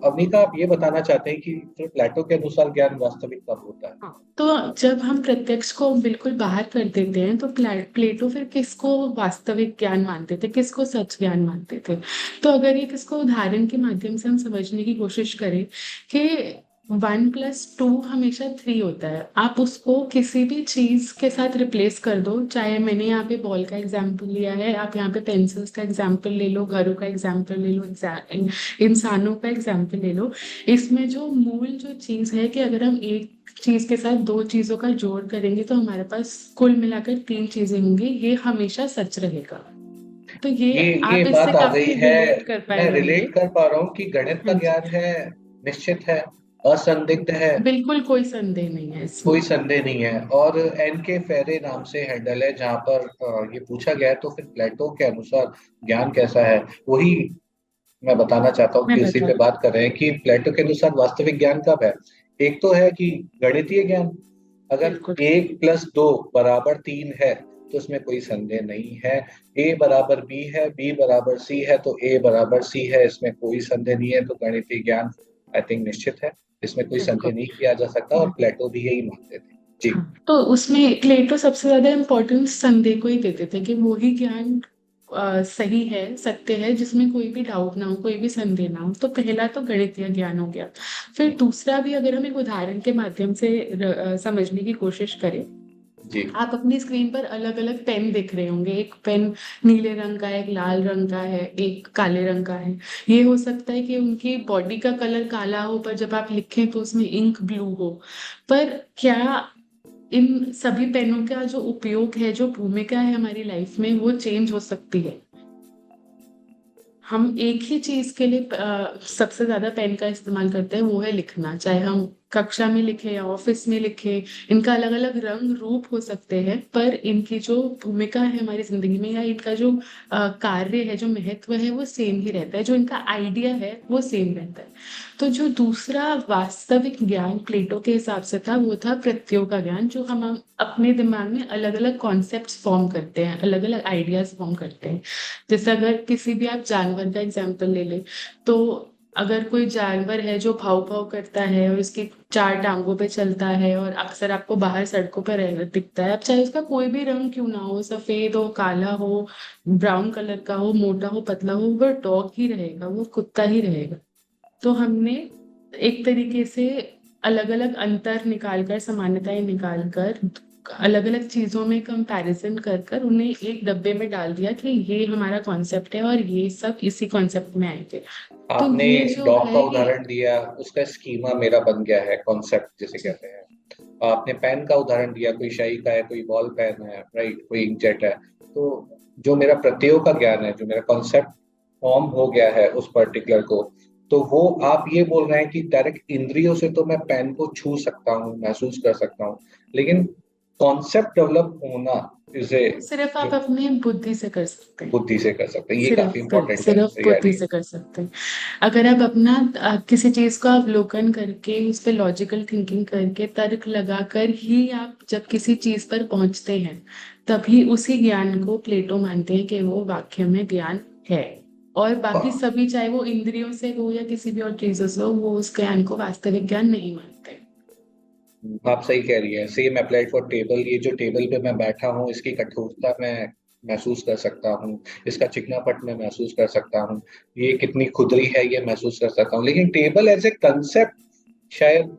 अवनीका, आप ये बताना चाहते हैं कि फिर प्लेटो के अनुसार ज्ञान वास्तविक कब होता है? हाँ, तो जब हम प्रत्यक्ष को बिल्कुल बाहर कर देते हैं तो प्लेटो फिर किसको वास्तविक ज्ञान मानते थे, किसको सच ज्ञान मानते थे? तो अगर ये किसको उदाहरण के माध्यम से हम समझने की कोशिश करें कि 1+2 हमेशा 3 होता है, आप उसको किसी भी चीज के साथ रिप्लेस कर दो। चाहे मैंने यहाँ पे बॉल का एग्जाम्पल लिया है, आप यहाँ पे पेंसिल्स का एग्जाम्पल ले लो, घरों का एग्जाम्पल ले लो, इंसानों का एग्जाम्पल ले लो। इसमें जो मूल जो चीज है कि अगर हम एक चीज के साथ दो चीजों का जोड़ करेंगे तो हमारे पास कुल मिलाकर 3 चीजें होंगी, ये हमेशा सच रहेगा। तो ये ये ये आप इससे बात आ गई काफी है। रिलेट कर मैं पाए होंगे। रिलेट कर पा रहा हूँ कि गणित का हाँ जी, ज्ञान है, निश्चित है, असंदिग्ध है, बिल्कुल कोई संदेह नहीं है कोई इसमें। संदेह नहीं है। और एन के फेरे नाम से हैंडल है जहाँ पर ये पूछा गया है, तो फिर प्लेटो के अनुसार ज्ञान कैसा है, वही मैं बताना चाहता हूँ मैं कि उसी बता पे बात कर रहे हैं कि प्लेटो के अनुसार वास्तविक ज्ञान कब है। एक तो है कि गणितीय ज्ञान, अगर बिल्कुल 1+2 = 3 है तो इसमें कोई संदेह नहीं है। ए बराबर बी है, बी बराबर सी है, तो ए बराबर सी है, इसमें कोई संदेह नहीं है। तो गणितीय ज्ञान आई थिंक निश्चित है, इसमें कोई संदेह बिल्कुल। नहीं किया जा सकता, और प्लेटो भी यही मानते थे। जी। हाँ, तो उसमें प्लेटो सबसे ज्यादा इम्पोर्टेंस संदेह को ही देते थे कि वो ही ज्ञान सही है, सत्य है, जिसमें कोई भी डाउट ना हो, कोई भी संदेह ना हो। तो पहला तो गणितीय ज्ञान हो गया। फिर दूसरा भी अगर हम एक उदाहरण के माध्यम से समझने की कोशिश करें, जी। आप अपनी स्क्रीन पर अलग अलग पेन देख रहे होंगे। एक पेन नीले रंग का है, एक लाल रंग का है, एक काले रंग का है। ये हो सकता है कि उनकी बॉडी का कलर काला हो पर जब आप लिखें तो उसमें इंक ब्लू हो। पर क्या इन सभी पेनों का जो उपयोग है, जो भूमिका है हमारी लाइफ में, वो चेंज हो सकती है? हम एक ही चीज के लिए सबसे ज्यादा पेन का इस्तेमाल करते हैं, वो है लिखना। चाहे हम कक्षा में लिखे या ऑफिस में लिखे, इनका अलग अलग रंग रूप हो सकते हैं, पर इनकी जो भूमिका है हमारी जिंदगी में, या इनका जो कार्य है, जो महत्व है, वो सेम ही रहता है। जो इनका आइडिया है वो सेम रहता है। तो जो दूसरा वास्तविक ज्ञान प्लेटो के हिसाब से था, वो था प्रत्ययों का ज्ञान, जो हम अपने दिमाग में अलग अलग कॉन्सेप्ट्स फॉर्म करते हैं, अलग अलग आइडियाज फॉर्म करते हैं। जैसे अगर किसी भी आप जानवर का एग्जाम्पल ले लें, तो अगर कोई जानवर है जो भाव भाव करता है और उसकी 4 टांगों पे चलता है और अक्सर आपको बाहर सड़कों पर दिखता है, अब चाहे उसका कोई भी रंग क्यों ना हो, सफेद हो, काला हो, ब्राउन कलर का हो, मोटा हो, पतला हो, वो डॉग ही रहेगा, वो कुत्ता ही रहेगा। तो हमने एक तरीके से अलग अलग अंतर निकालकर, समानताएं निकालकर, अलग अलग चीजों में कंपैरिजन कर कर उन्हें एक डब्बे में डाल दिया कि ये हमारा कॉन्सेप्ट है और ये सब इसी कॉन्सेप्ट में आएंगे। तो आपने ये जो डॉग का है ये उदाहरण दिया, उसका स्कीमा मेरा बन गया है, कॉन्सेप्ट जिसे जी, कहते हैं। आपने पेन का उदाहरण दिया, कोई शाई का है, कोई बॉल पेन है, राइट, कोई इंकजेट है। तो जो मेरा प्रत्ययों का ज्ञान है, जो मेरा कॉन्सेप्ट फॉर्म हो गया है उस पर्टिकुलर को, तो वो आप ये बोल रहे हैं कि डायरेक्ट इंद्रियों से तो मैं पेन को छू सकता हूँ, महसूस कर सकता हूँ, लेकिन कॉन्सेप्ट डेवलप होना इसे वो सिर्फ जो आप अपनी बुद्धि से कर सकते हैं। बुद्धि से कर सकते हैं, ये काफी इंपॉर्टेंट है सिर्फ बुद्धि रियली। से कर सकते हैं। अगर आप अपना किसी चीज को अवलोकन करके, उस पे लॉजिकल थिंकिंग करके, तर्क लगाकर ही आप जब किसी चीज पर पहुंचते हैं, तभी उसी ज्ञान को प्लेटो मानते हैं कि वो वाक्य में ज्ञान है। और बाकी सभी, चाहे वो इंद्रियों से हो या किसी भी और चीजों से हो, वो उस ज्ञान को वास्तविक ज्ञान नहीं मानते। आप सही कह रही है, सेम अप्लाइड फॉर टेबल। ये जो टेबल पे मैं बैठा हूँ, इसकी कठोरता मैं महसूस कर सकता हूँ, इसका चिकनापन मैं महसूस कर सकता हूँ, ये कितनी खुरदरी है ये महसूस कर सकता हूँ, लेकिन टेबल एज ए कंसेप्ट शायद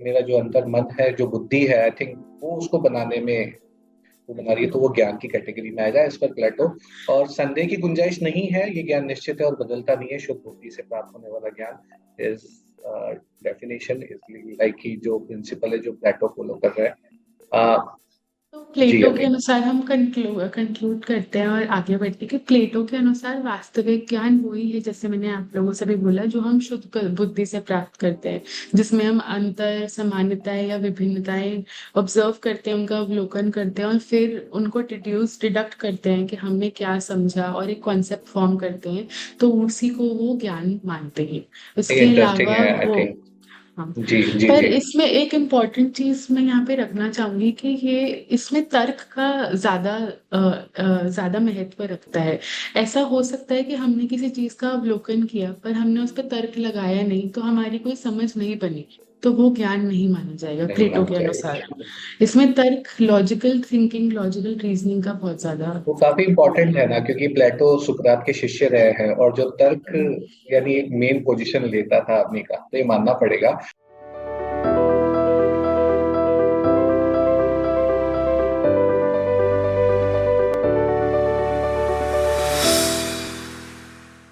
मेरा जो अंतर मन है, जो बुद्धि है, आई थिंक वो उसको बनाने में वो बना रही है, तो वो ज्ञान की कैटेगरी में आएगा इस पर प्लेटो। हाँ, और संदेह की गुंजाइश नहीं है, ये ज्ञान निश्चित है और बदलता नहीं है। शुद्ध बुद्धि से प्राप्त होने वाला ज्ञान इज डेफिनेशन इज लाइक कि जो प्रिंसिपल है जो प्लेटो फॉलो कर रहा है। तो जी प्लेटो के अभी। अनुसार हम कंक्लूड करते हैं और आगे बढ़ते हैं कि प्लेटो के अनुसार वास्तविक ज्ञान वही है, जैसे मैंने आप लोगों से भी बोला, जो हम शुद्ध बुद्धि से प्राप्त करते हैं, जिसमें हम अंतर, समानताएं या विभिन्नताएं ऑब्जर्व करते हैं, उनका अवलोकन करते हैं और फिर उनको डिडक्ट करते हैं कि हमने क्या समझा और एक कॉन्सेप्ट फॉर्म करते हैं। तो उसी को वो ज्ञान मानते हैं। उसके इंटरेस्टिंग अलावा है आई वो थिंक। हाँ। जी जी पर जी। इसमें एक इम्पॉर्टेंट चीज मैं यहाँ पे रखना चाहूंगी कि ये इसमें तर्क का ज्यादा महत्व रखता है। ऐसा हो सकता है कि हमने किसी चीज का अवलोकन किया पर हमने उस पर तर्क लगाया नहीं, तो हमारी कोई समझ नहीं बनी, तो वो ज्ञान नहीं माना जाएगा नहीं प्लेटो मान के अनुसार। जाएगा। इसमें तर्क, लॉजिकल थिंकिंग, लॉजिकल रीजनिंग का बहुत ज्यादा वो काफी इंपॉर्टेंट है ना, क्योंकि प्लेटो सुकरात के शिष्य रहे हैं, और जो तर्क यानी एक मेन पोजीशन लेता था आदमी का, तो ये मानना पड़ेगा।